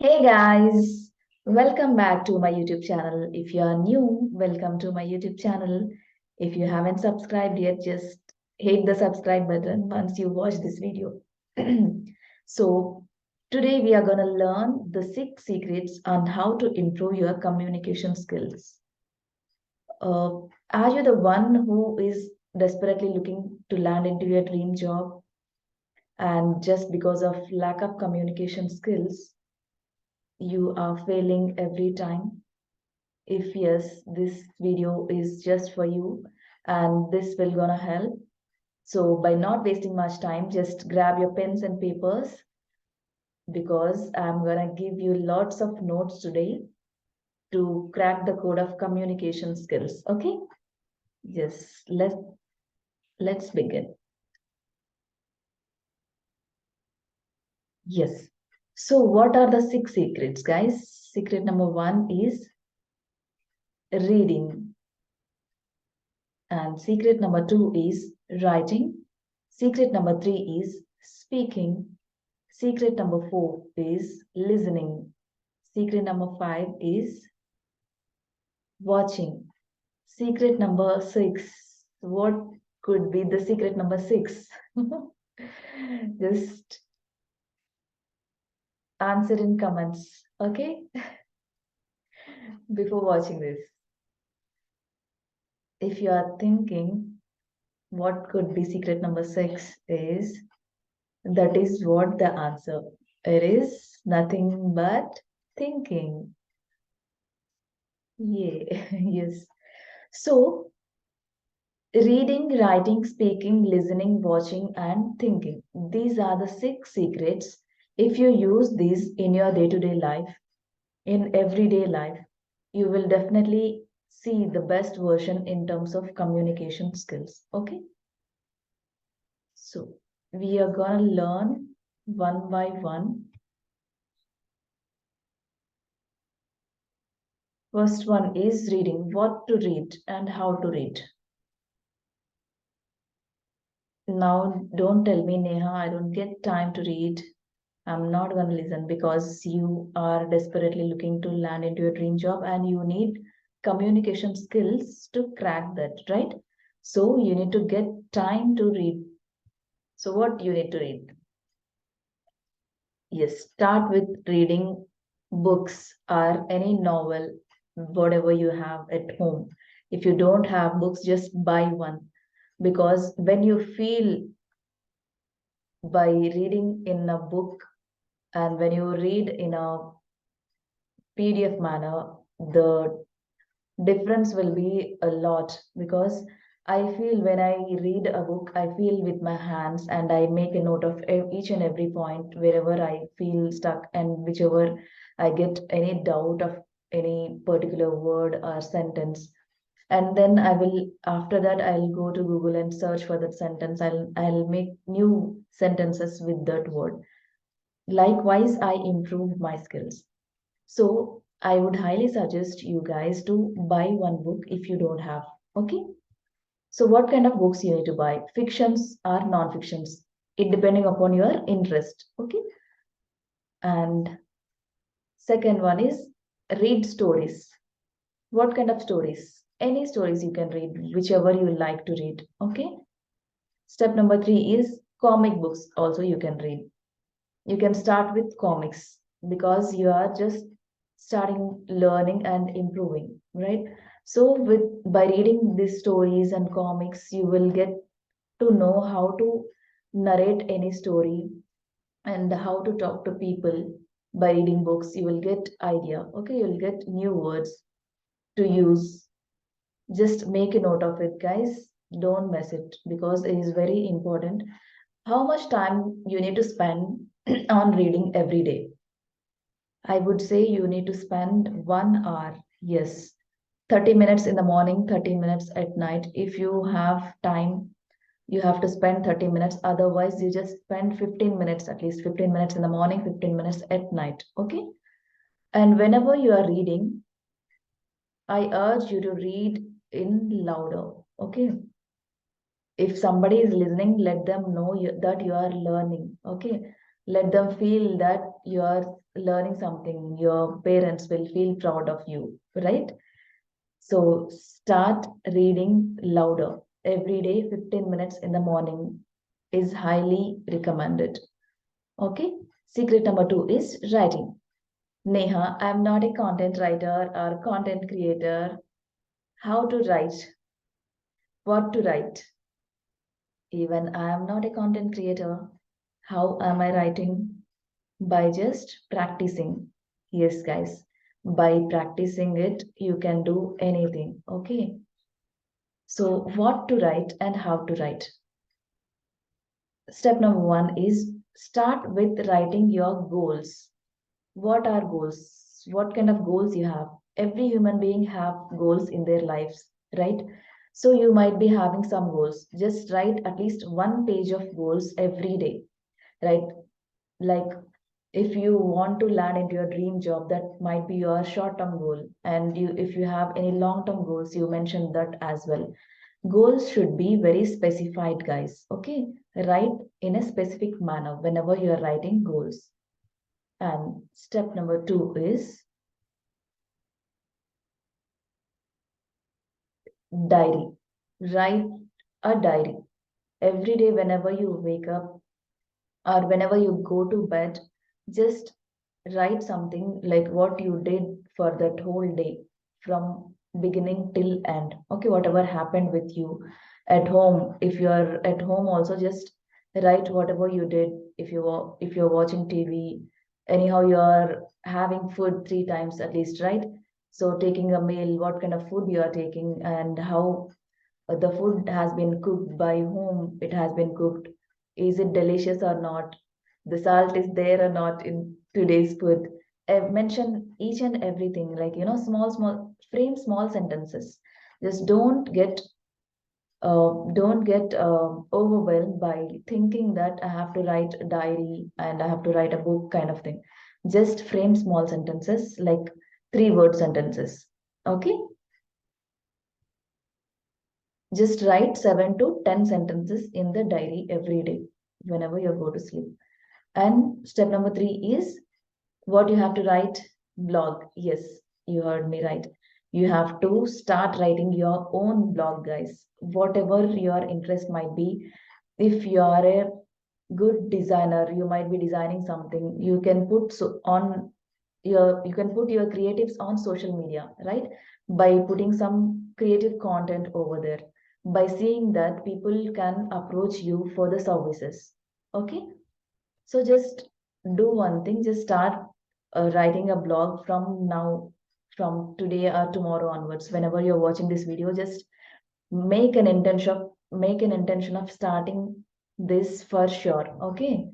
Hey guys, welcome back to my YouTube channel. If you are new, welcome to my YouTube channel. If you haven't subscribed yet, just hit the subscribe button once you watch this video. So, today we are going to learn the 6 secrets on how to improve your communication skills. Uh, are you the one who is desperately looking to land into your dream job and just because of lack of communication skills, you are failing every time? If yes, this video is just for you and this will gonna help. So by not wasting much time, just grab your pens and papers because I'm gonna give you lots of notes today to crack the code of communication skills. Okay? Yes, let's begin. Yes. So what are the 6 secrets, guys? Secret number 1 is reading. And secret number 2 is writing. Secret number 3 is speaking. Secret number 4 is listening. Secret number 5 is watching. Secret number 6. What could be the secret number 6? Just answer in comments, okay? Before watching this. If you are thinking what could be secret number 6 is, that is what the answer. It is nothing but thinking. Yeah, yes. So, reading, writing, speaking, listening, watching, and thinking. These are the 6 secrets. If you use these in your day to day life, in everyday life, you will definitely see the best version in terms of communication skills. Okay? So, we are going to learn one by one. First one is reading. What to read and how to read. Now, don't tell me, Neha, I don't get time to read. I'm not going to listen because you are desperately looking to land into your dream job and you need communication skills to crack that, right? So you need to get time to read. So what you need to read? Yes, start with reading books or any novel, whatever you have at home. If you don't have books, just buy one because when you feel by reading in a book and when you read in a PDF manner, the difference will be a lot because I feel when I read a book, I feel with my hands and I make a note of each and every point wherever I feel stuck and whichever I get any doubt of any particular word or sentence. And then I will, after that, I'll go to Google and search for that sentence. I'll make new sentences with that word. Likewise, I improve my skills. So I would highly suggest you guys to buy one book if you don't have. Okay. So what kind of books you need to buy? Fictions or non-fictions? It depending upon your interest. Okay. And second one is read stories. What kind of stories? Any stories you can read, whichever you like to read. Okay. Step number 3 is comic books. Also you can read. You can start with comics because you are just starting learning and improving, right? So with by reading these stories and comics, you will get to know how to narrate any story and how to talk to people. By reading books, you will get idea. Okay, you'll get new words to use. Just make a note of it, guys. Don't mess it because it is very important. How much time you need to spend on reading every day? I would say you need to spend 1 hour. Yes, 30 minutes in the morning, 30 minutes at night. If you have time, you have to spend 30 minutes. Otherwise, you just spend 15 minutes, at least 15 minutes in the morning, 15 minutes at night. Okay. And whenever you are reading, I urge you to read in louder. Okay. If somebody is listening, let them know that you are learning. Okay. Let them feel that you are learning something. Your parents will feel proud of you, right? So start reading louder. Every day, 15 minutes in the morning is highly recommended. Okay. Secret number 2 is writing. Neha, I'm not a content writer or content creator. How to write? What to write? Even I am not a content creator. How am I writing? By just practicing. Yes, guys. By practicing it, you can do anything. Okay. So, what to write and how to write? Step number 1 is start with writing your goals. What are goals? What kind of goals you have? Every human being have goals in their lives, right? So you might be having some goals. Just write at least one page of goals every day, right? Like if you want to land into your dream job, that might be your short-term goal. And you, if you have any long-term goals, you mentioned that as well. Goals should be very specified, guys. Okay, write in a specific manner whenever you are writing goals. And step number 2 is diary. Write a diary every day whenever you wake up or whenever you go to bed. Just write something like what you did for that whole day from beginning till end. Okay, whatever happened with you at home. If you are at home, also just write whatever you did. If you're watching TV, anyhow you are having food 3 times at least, right? So taking a meal, what kind of food you are taking and how the food has been cooked, by whom it has been cooked, is it delicious or not, the salt is there or not in today's food. Mention each and everything, like small frame small sentences. Just don't get overwhelmed by thinking that I have to write a diary and I have to write a book kind of thing. Just frame small sentences like 3-word sentences. Okay, just write 7 to 10 sentences in the diary every day whenever you go to sleep. And step number 3 is what you have to write. Blog. Yes, you heard me right. You have to start writing your own blog, guys. Whatever your interest might be. If you are a good designer, you might be designing something. You can put your creatives on social media, right? By putting some creative content over there. By seeing that people can approach you for the services. Okay, so just do one thing, just start writing a blog from now, from today or tomorrow onwards. Whenever you're watching this video, just make an intention of starting this for sure. Okay,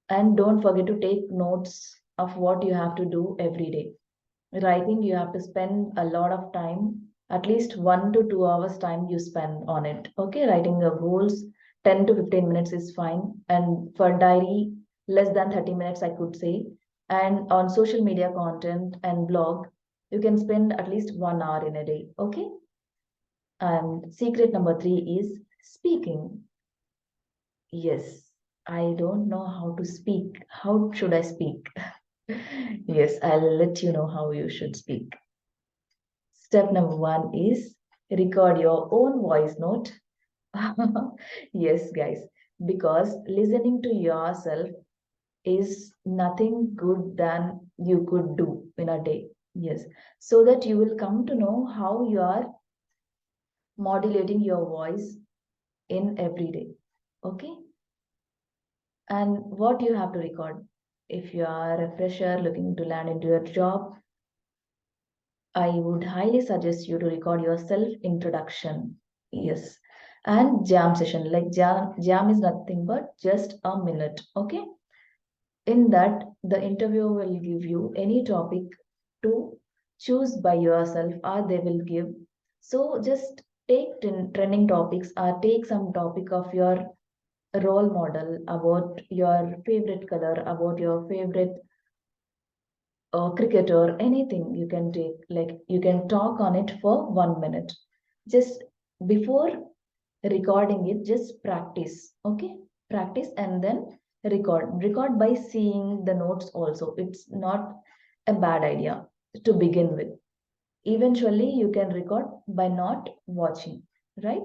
and don't forget to take notes of what you have to do every day. Writing, you have to spend a lot of time, at least 1 to 2 hours time you spend on it. Okay, writing the goals, 10 to 15 minutes is fine. And for diary, less than 30 minutes, I could say. And on social media content and blog, you can spend at least 1 hour in a day. Okay. And secret number 3 is speaking. Yes, I don't know how to speak. How should I speak? Yes, I'll let you know how you should speak. Step number 1 is record your own voice note. Yes, guys, because listening to yourself is nothing good than you could do in a day. Yes, so that you will come to know how you are modulating your voice in every day. Okay, and what you have to record. If you are a fresher looking to land into your job, I would highly suggest you to record your self introduction. Yes. And jam session. Like jam is nothing but just a minute. Okay. In that, the interviewer will give you any topic to choose by yourself, or they will give. So just take trending topics or take some topic of your role model, about your favorite color, about your favorite cricket or anything. You can take, like you can talk on it for 1 minute. Just before recording it, just practice. Okay, practice and then Record by seeing the notes also. It's not a bad idea to begin with. Eventually, you can record by not watching, right?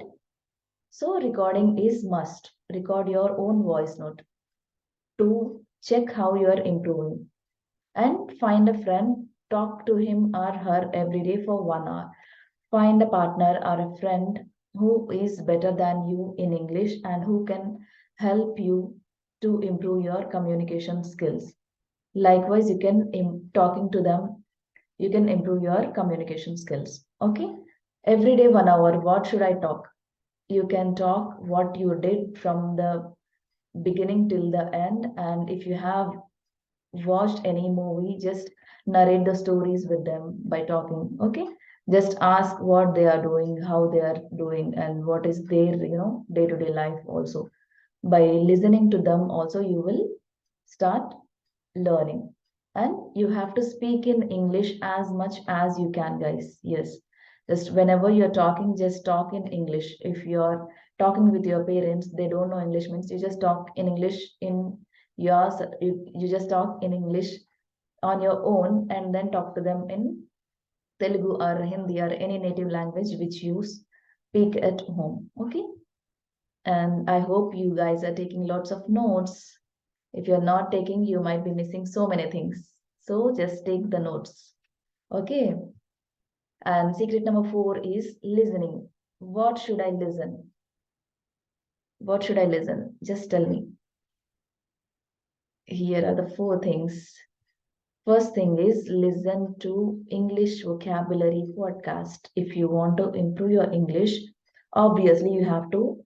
So recording is must. Record your own voice note to check how you are improving. And find a friend, talk to him or her every day for 1 hour. Find a partner or a friend who is better than you in English and who can help you to improve your communication skills. Likewise, you can talking to them, you can improve your communication skills. Okay. Every day 1 hour, what should I talk? You can talk what you did from the beginning till the end. And if you have watched any movie, just narrate the stories with them by talking. Okay. Just ask what they are doing, how they are doing, and what is their, day-to-day life also. By listening to them, also, you will start learning. And you have to speak in English as much as you can, guys. Yes. Just whenever you're talking, just talk in English. If you're talking with your parents, they don't know English, means you just talk in English in yours. You just talk in English on your own and then talk to them in Telugu or Hindi or any native language which you speak at home. Okay. And I hope you guys are taking lots of notes. If you're not taking, you might be missing so many things. So just take the notes. Okay. And secret number 4 is listening. What should I listen? What should I listen? Just tell me. Here are the 4 things. First thing is listen to English vocabulary podcast. If you want to improve your English, obviously you have to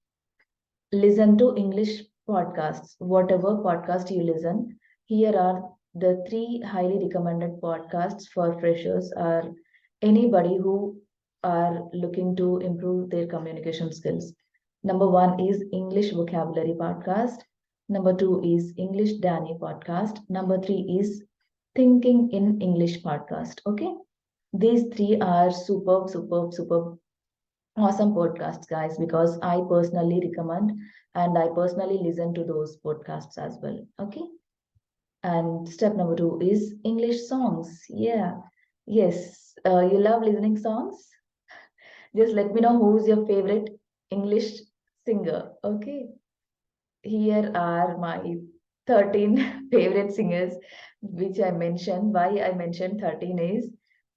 listen to English podcasts. Whatever podcast you listen, here are the 3 highly recommended podcasts for freshers or anybody who are looking to improve their communication skills. Number 1 is English Vocabulary Podcast. Number 2 is English Danny Podcast. Number 3 is Thinking in English Podcast. Okay. These 3 are superb awesome podcasts, guys, because I personally recommend and I personally listen to those podcasts as well. Okay. And step number 2 is English songs. Yeah. Yes. You love listening songs? Just let me know who's your favorite English singer. Okay. Here are my 13 favorite singers, which I mentioned. Why I mentioned 13 is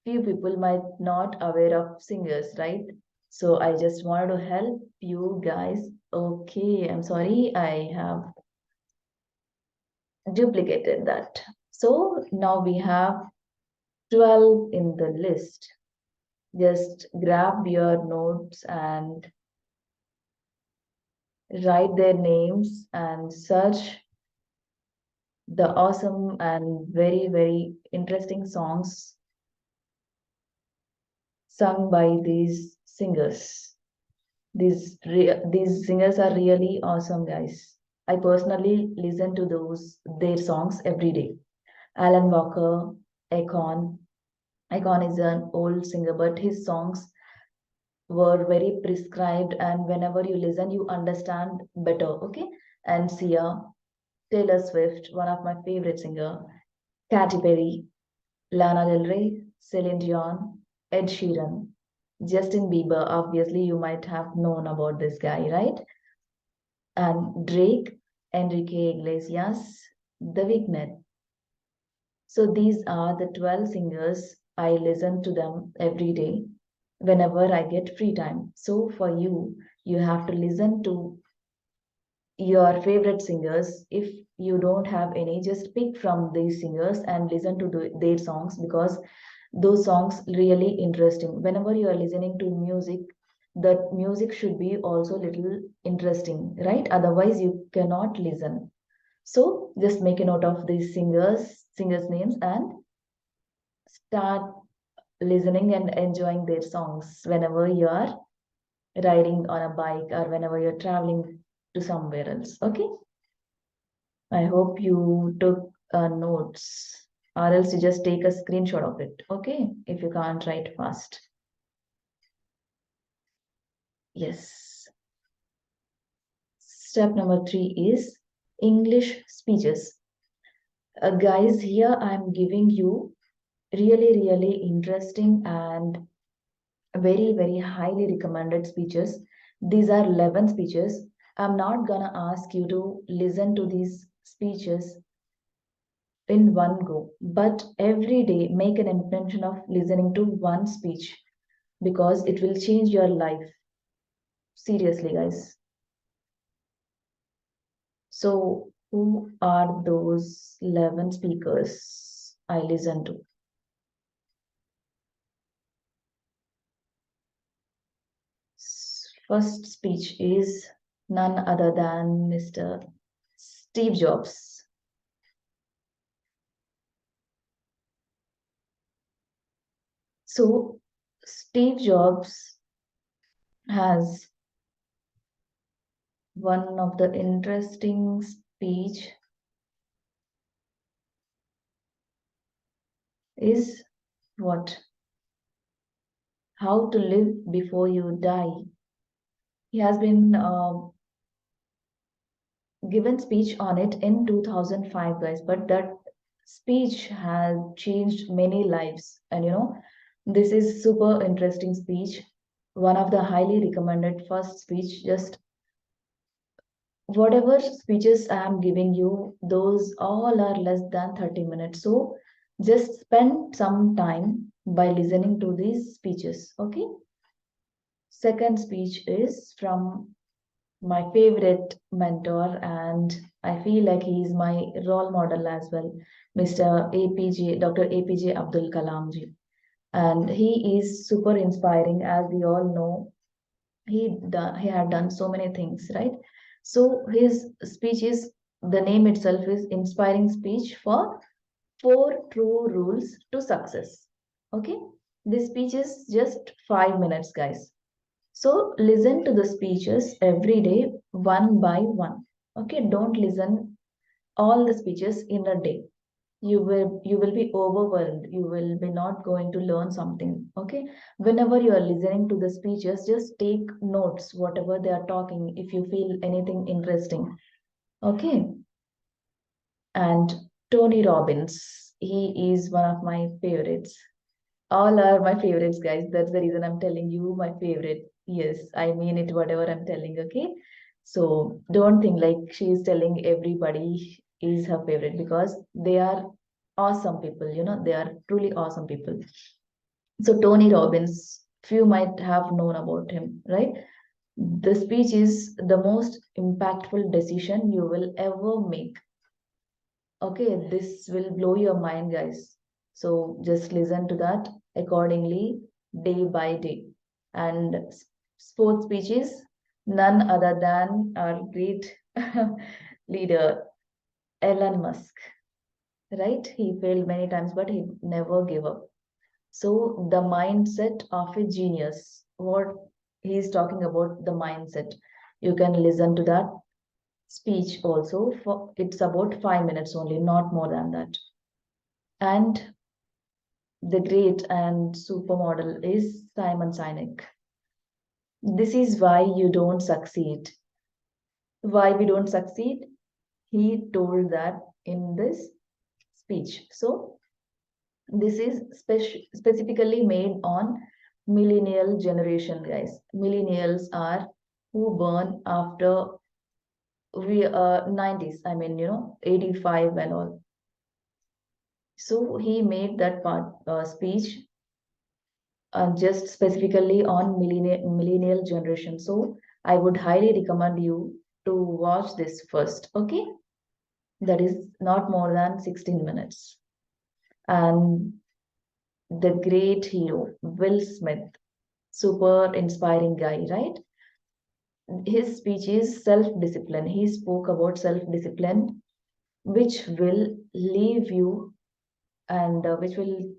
few people might not aware of singers, right? So I just wanted to help you guys. Okay, I'm sorry, I have duplicated that. So now we have 12 in the list. Just grab your notes and write their names and search the awesome and very interesting songs sung by these singers. These singers are really awesome, guys. I personally listen to those their songs every day. Alan Walker, Akon. Akon is an old singer, but his songs were very prescribed, and whenever you listen, you understand better. Okay, and Sia, Taylor Swift, one of my favorite singer, Katy Perry, Lana Del Rey, Celine Dion, Ed Sheeran, Justin Bieber. Obviously, you might have known about this guy, right? And Drake, Enrique Iglesias, The Weeknd. So these are the 12 singers. I listen to them every day whenever I get free time. So for you, you have to listen to your favorite singers. If you don't have any, just pick from these singers and listen to their songs, because those songs really interesting. Whenever you are listening to music, the music should be also little interesting, right? Otherwise you cannot listen. So just make a note of these singers names and start listening and enjoying their songs whenever you are riding on a bike or whenever you're traveling to somewhere else. Okay. I hope you took notes, or else you just take a screenshot of it. Okay. If you can't write fast. Yes. Step number 3 is English speeches. Guys, here I'm giving you really, really interesting and very, very highly recommended speeches. These are 11 speeches. I'm not gonna ask you to listen to these speeches in one go, but every day make an intention of listening to one speech because it will change your life. Seriously, guys. So, who are those 11 speakers I listen to? First speech is none other than Mr. Steve Jobs. So, Steve Jobs has one of the interesting speech is what? How to live before you die. He has been given speech on it in 2005, guys, but that speech has changed many lives. And this is super interesting speech. One of the highly recommended first speech. Just whatever speeches I am giving you, those all are less than 30 minutes. So just spend some time by listening to these speeches. Okay. Second speech is from my favorite mentor, and I feel like he is my role model as well, Mr. APJ, Dr. APJ Abdul Kalam ji. And he is super inspiring, as we all know. He had done so many things, right? So his speech is, the name itself is Inspiring Speech for Four True Rules to Success. Okay, this speech is just 5 minutes, guys. So listen to the speeches every day, one by one. Okay, don't listen all the speeches in a day. You will be overwhelmed. You will be not going to learn something. Okay, whenever you are listening to the speeches, just take notes, whatever they are talking, if you feel anything interesting. Okay, and Tony Robbins, he is one of my favorites. All are my favorites, guys. That's the reason I'm telling you my favorite. Yes, I mean it, whatever I'm telling, okay? So don't think like she's telling everybody is her favorite, because they are awesome people, they are truly awesome people. So Tony Robbins, few might have known about him, right? The speech is the most impactful decision you will ever make. Okay, this will blow your mind, guys. So just listen to that accordingly, day by day. And sports speech is none other than our great leader, Elon Musk, right? He failed many times, but he never gave up. So the mindset of a genius, what he's talking about, the mindset. You can listen to that speech also. For it's about 5 minutes only, not more than that. And the great and supermodel is Simon Sinek. This is why you don't succeed. Why we don't succeed? He told that in this speech. So this is specifically made on millennial generation, guys. Millennials are who born after we 90s. I mean, 85 and all. So he made that part speech just specifically on millennial generation. So I would highly recommend you to watch this first. Okay, that is not more than 16 minutes. And the great hero Will Smith, super inspiring guy, right? His speech is self-discipline. He spoke about self-discipline, which will leave you, and which will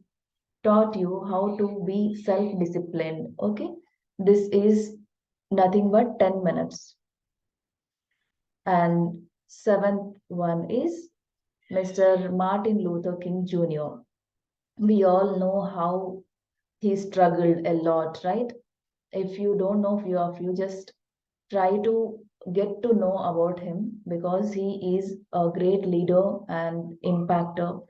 taught you how to be self-disciplined. Okay, this is nothing but 10 minutes. And seventh one is Mr. Martin Luther King Jr. We all know how he struggled a lot, right? If you don't know, few of you just try to get to know about him because he is a great leader and impactor.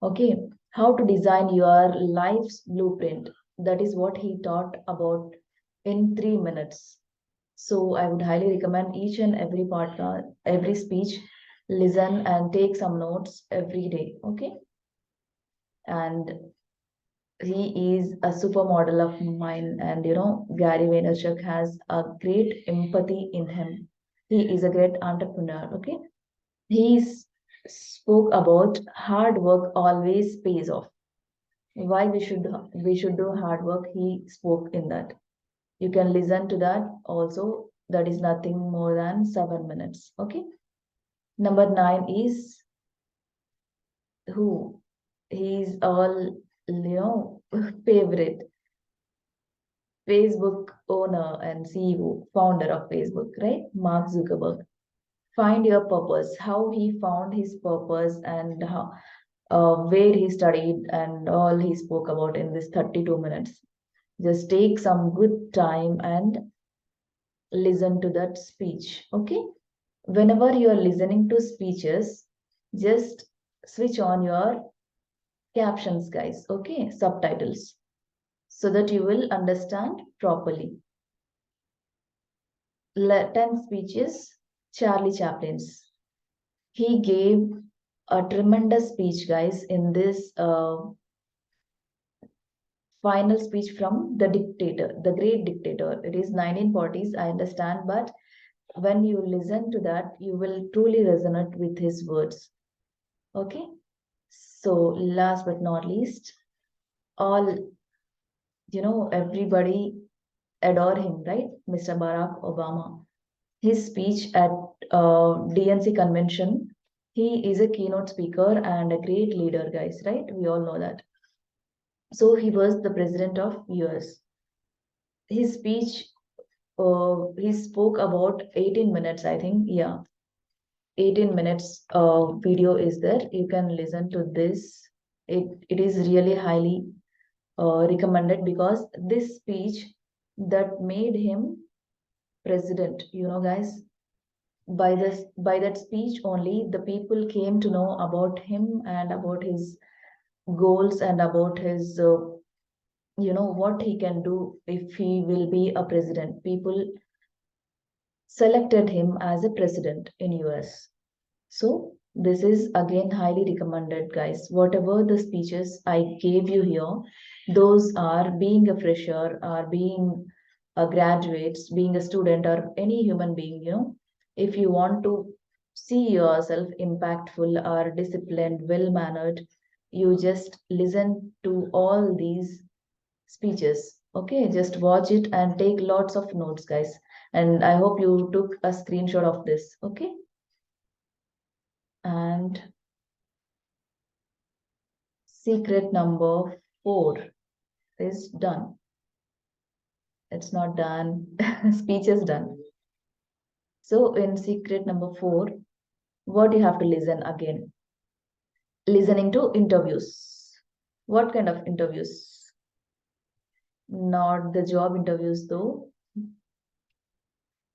Okay, how to design your life's blueprint. That is what he taught about in 3 minutes. So I would highly recommend each and every podcast, every speech, listen and take some notes every day. Okay, and he is a supermodel of mine, and Gary Vaynerchuk has a great empathy in him. He is a great entrepreneur. Okay, spoke about hard work always pays off. Why we should do hard work. He spoke in that. You can listen to that also. That is nothing more than 7 minutes. Okay. Number 9 is who? He's all favorite Facebook owner and CEO, founder of Facebook, right? Mark Zuckerberg. Find your purpose. How he found his purpose and how where he studied and all he spoke about in this 32 minutes. Just take some good time and listen to that speech. Okay. Whenever you are listening to speeches, just switch on your captions, guys. Okay. Subtitles so that you will understand properly. 10 speeches, Charlie Chaplin's. He gave a tremendous speech, guys, in this final speech from the dictator, the great dictator. It is 1940s, I understand, but when you listen to that, you will truly resonate with his words. Okay. So, last but not least, all, everybody adore him, right? Mr. Barack Obama. His speech at DNC convention, he is a keynote speaker and a great leader, guys, right? We all know that. So he was the president of US. His speech, he spoke about 18 minutes, I think. Yeah, 18 minutes video is there. You can listen to this. It is really highly recommended because this speech that made him president, guys, by that speech only the people came to know about him and about his goals and about his what he can do if he will be a president. People selected him as a president in US. So this is again highly recommended, guys. Whatever the speeches I gave you here, those are being a fresher or being a graduate, being a student or any human being, if you want to see yourself impactful or disciplined, well-mannered, you just listen to all these speeches. Okay, just watch it and take lots of notes, guys. And I hope you took a screenshot of this. Okay. And secret number 4 is done. It's not done. Speech is done. So in secret number 4, what you have to listen again? Listening to interviews. What kind of interviews? Not the job interviews though.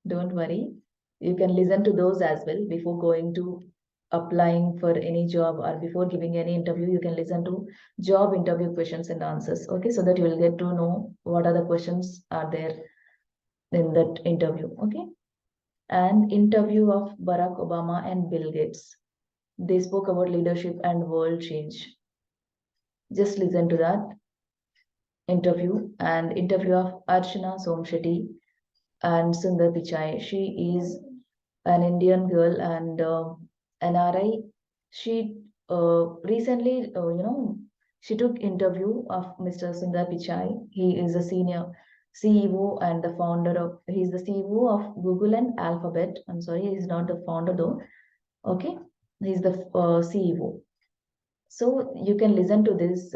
Don't worry. You can listen to those as well before going to applying for any job or before giving any interview. You can listen to job interview questions and answers. Okay, so that you will get to know what are the questions are there in that interview. Okay, and interview of Barack Obama and Bill Gates. They spoke about leadership and world change. Just listen to that interview and interview of Archana Somshetty and Sundar Pichai. She is an Indian girl and NRI. She recently, she took interview of Mr. Sundar Pichai. He is a senior CEO and the founder of, he's the CEO of Google and Alphabet. I'm sorry, he's not the founder though. Okay, he's the CEO. So you can listen to this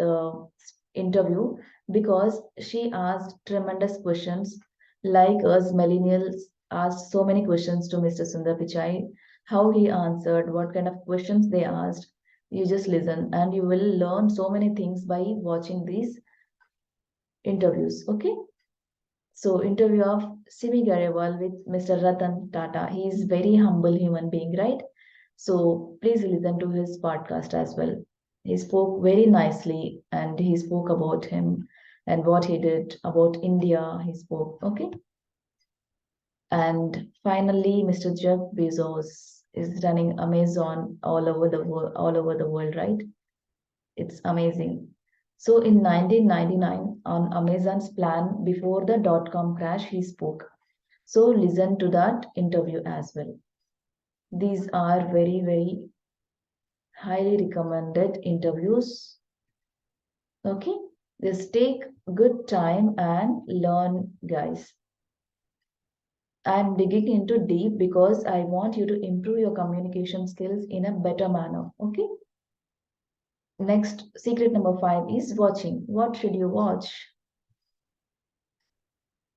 interview because she asked tremendous questions like us millennials asked so many questions to Mr. Sundar Pichai, how he answered, what kind of questions they asked. You just listen and you will learn so many things by watching these interviews. Okay. So interview of Simi Garewal with Mr. Ratan Tata. He is very humble human being, right? So please listen to his podcast as well. He spoke very nicely and he spoke about him and what he did about India. He spoke, okay. And finally, Mr. Jeff Bezos is running Amazon all over the world, right? It's amazing. So in 1999, on Amazon's plan before the dot-com crash, he spoke. So listen to that interview as well. These are very, very highly recommended interviews. Okay, just take good time and learn, guys. I'm digging into deep because I want you to improve your communication skills in a better manner. Okay. Next, secret number 5 is watching. What should you watch?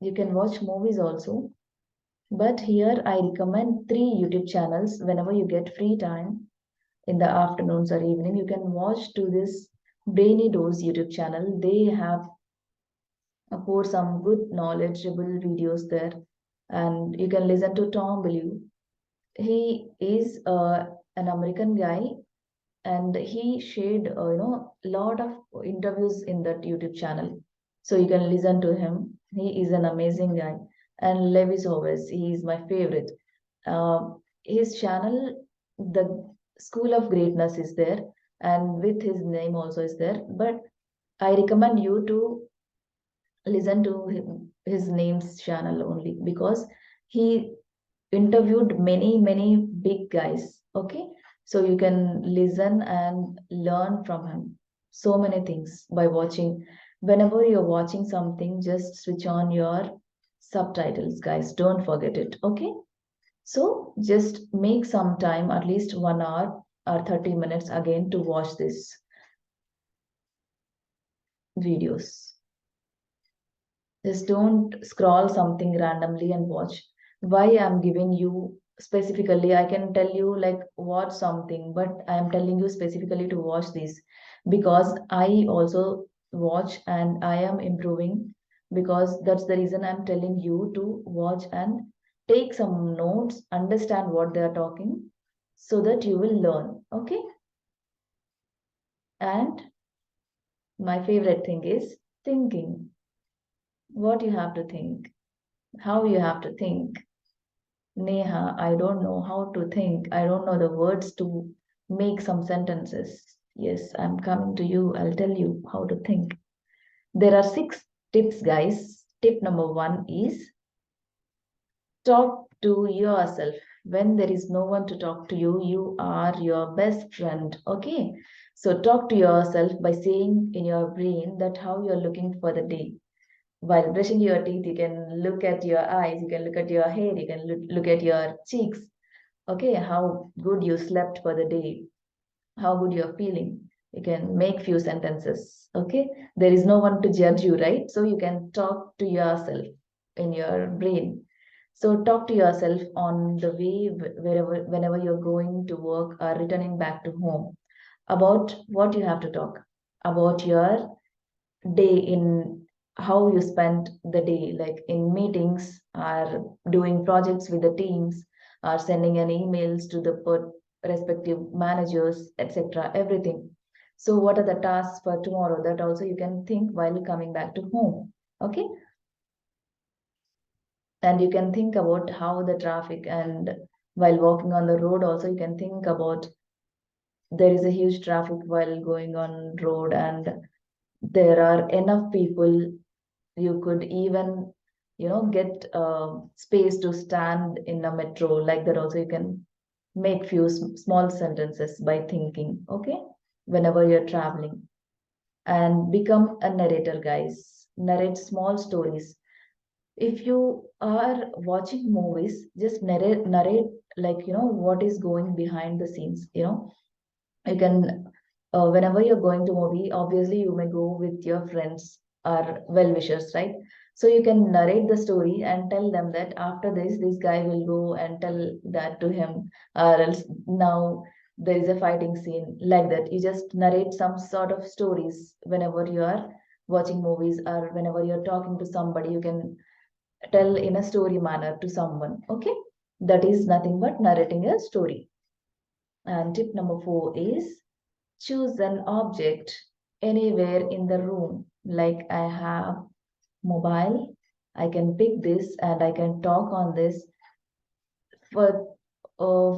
You can watch movies also. But here I recommend 3 YouTube channels whenever you get free time in the afternoons or evening. You can watch to this Brainy Dose YouTube channel. They have pour some good knowledgeable videos there, and you can listen to Tom Bellew. He is an American guy, and he shared lot of interviews in that YouTube channel. So you can listen to him. He is an amazing guy. And Levis Howes, he is my favorite. His channel, the School of Greatness is there, and with his name also is there. But I recommend you to listen to his name's channel only because he interviewed many, many big guys. Okay. So you can listen and learn from him so many things by watching. Whenever you're watching something, just switch on your subtitles, guys. Don't forget it. Okay. So just make some time, at least 1 hour or 30 minutes again to watch these videos. Just don't scroll something randomly and watch. Why I'm giving you specifically, I can tell you like watch something, but I am telling you specifically to watch this because I also watch and I am improving, because that's the reason I'm telling you to watch and take some notes, understand what they are talking so that you will learn. Okay. And my favorite thing is thinking. What you have to think, how you have to think. Neha, I don't know how to think. I don't know the words to make some sentences. Yes, I'm coming to you. I'll tell you how to think. There are 6 tips, guys. Tip number 1 is talk to yourself. When there is no one to talk to you, you are your best friend. Okay. So talk to yourself by saying in your brain that how you're looking for the day. While brushing your teeth, you can look at your eyes, you can look at your hair, you can look at your cheeks. Okay, how good you slept for the day, how good you're feeling. You can make few sentences. Okay, there is no one to judge you, right? So you can talk to yourself in your brain. So talk to yourself on the way wherever, whenever you're going to work or returning back to home, about what you have to talk about your day, in how you spent the day, like in meetings or doing projects with the teams or sending an emails to the respective managers, etc. Everything. So what are the tasks for tomorrow, that also you can think while coming back to home. Okay. And you can think about how the traffic, and while walking on the road also you can think about there is a huge traffic while going on road, and there are enough people. You could even get space to stand in a metro, like that also you can make few small sentences by thinking. Okay, whenever you're traveling. And become a narrator, guys. Narrate small stories. If you are watching movies, just narrate, like what is going behind the scenes. You can whenever you're going to movie, obviously you may go with your friends or well wishers, right? So you can narrate the story and tell them that after this guy will go and tell that to him, or else now there is a fighting scene, like that. You just narrate some sort of stories whenever you are watching movies, or whenever you're talking to somebody. You can tell in a story manner to someone. Okay, that is nothing but narrating a story. And tip number 4 is choose an object anywhere in the room. Like I have mobile, I can pick this and I can talk on this. For uh,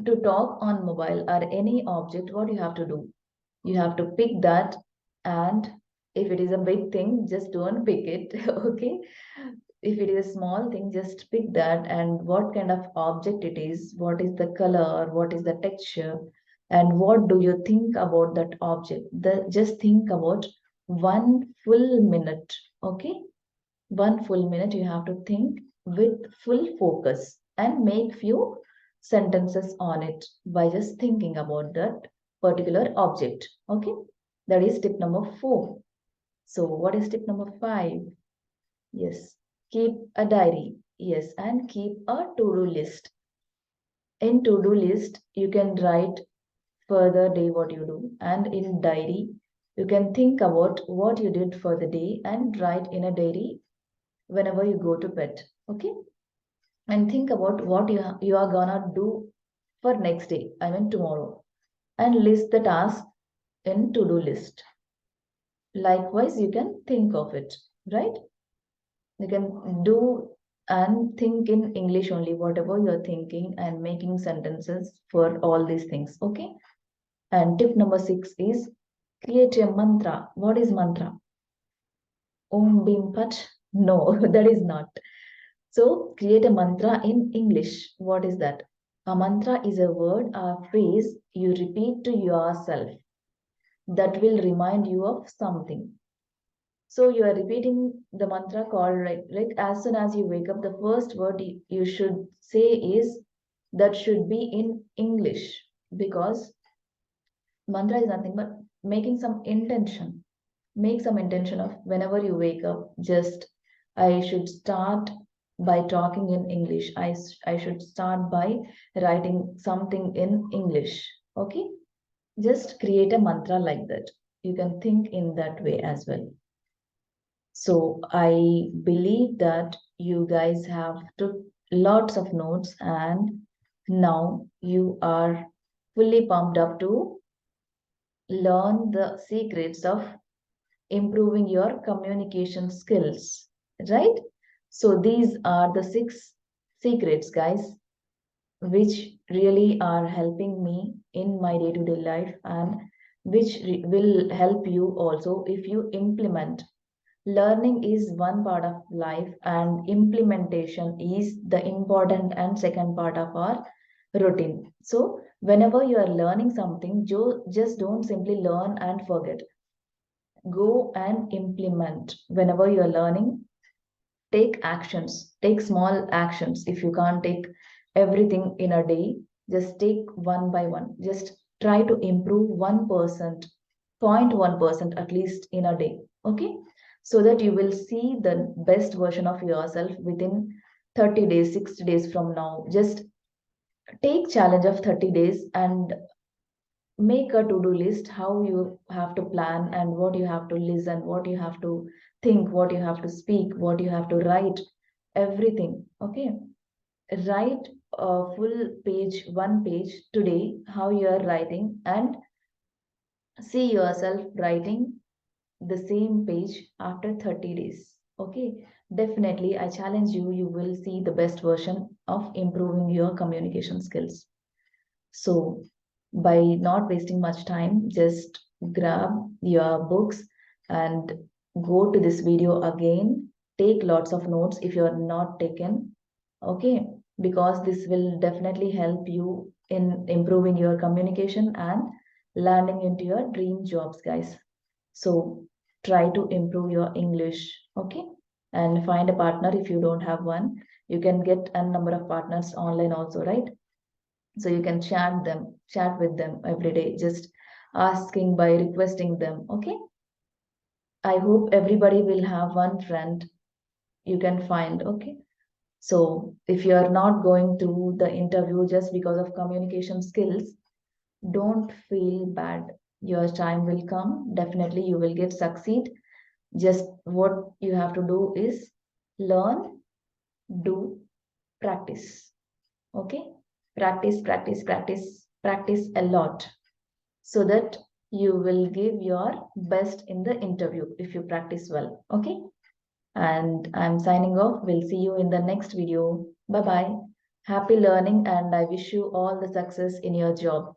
to talk on mobile or any object, what you have to do? You have to pick that, and if it is a big thing, just don't pick it. Okay, if it is a small thing, just pick that, and what kind of object it is, what is the color, what is the texture, and what do you think about that object. Just think about 1 full minute. Okay, 1 full minute you have to think with full focus and make few sentences on it by just thinking about that particular object. Okay, that is tip number 4. So what is tip number 5? Yes, keep a diary. Yes, and keep a to-do list. In to-do list you can write further day what you do, and in diary you can think about what you did for the day and write in a diary whenever you go to bed. Okay, and think about what you are gonna do for next day, I mean tomorrow, and list the task in to-do list. Likewise, you can think of it, right? You can do and think in English only, whatever you're thinking, and making sentences for all these things. Okay. And tip number 6 is create a mantra. What is mantra? Om Bim Pat? No, that is not. So create a mantra in English. What is that? A mantra is a word or phrase you repeat to yourself that will remind you of something. So you are repeating the mantra called, like as soon as you wake up, the first word you should say is that should be in English, because mantra is nothing but making some intention. Make some intention of whenever you wake up, just I should start by talking in English. I should start by writing something in English. Okay, just create a mantra like that. You can think in that way as well. So I believe that you guys have took lots of notes, and now you are fully pumped up to learn the secrets of improving your communication skills, right? So these are the 6 secrets, guys, which really are helping me in my day-to-day life, and which will help you also if you implement. Learning is one part of life, and implementation is the important and second part of our routine. So whenever you are learning something, just don't simply learn and forget. Go and implement. Whenever you are learning, take actions, take small actions. If you can't take everything in a day, just take one by one. Just try to improve 1%, 0.1% at least in a day. Okay, so that you will see the best version of yourself within 30 days, 60 days from now. Just take challenge of 30 days and make a to-do list, how you have to plan and what you have to listen, what you have to think, what you have to speak, what you have to write, everything. Okay, write a full page, 1 page today, how you are writing, and see yourself writing the same page after 30 days. Okay, definitely I challenge you, you will see the best version of improving your communication skills. So, by not wasting much time, just grab your books and go to this video again. Take lots of notes if you are not taken, okay? Because this will definitely help you in improving your communication and landing into your dream jobs, guys. So, try to improve your English, okay? And find a partner if you don't have one. You can get a number of partners online also, right? So you can chat with them every day, just asking by requesting them. Okay, I hope everybody will have one friend you can find. Okay, so if you are not going to the interview just because of communication skills, don't feel bad. Your time will come, definitely you will get succeed. Just what you have to do is learn, do, practice. Okay, practice, practice, practice, practice a lot, so that you will give your best in the interview if you practice well. Okay, and I'm signing off. We'll see you in the next video. Bye bye. Happy learning, and I wish you all the success in your job.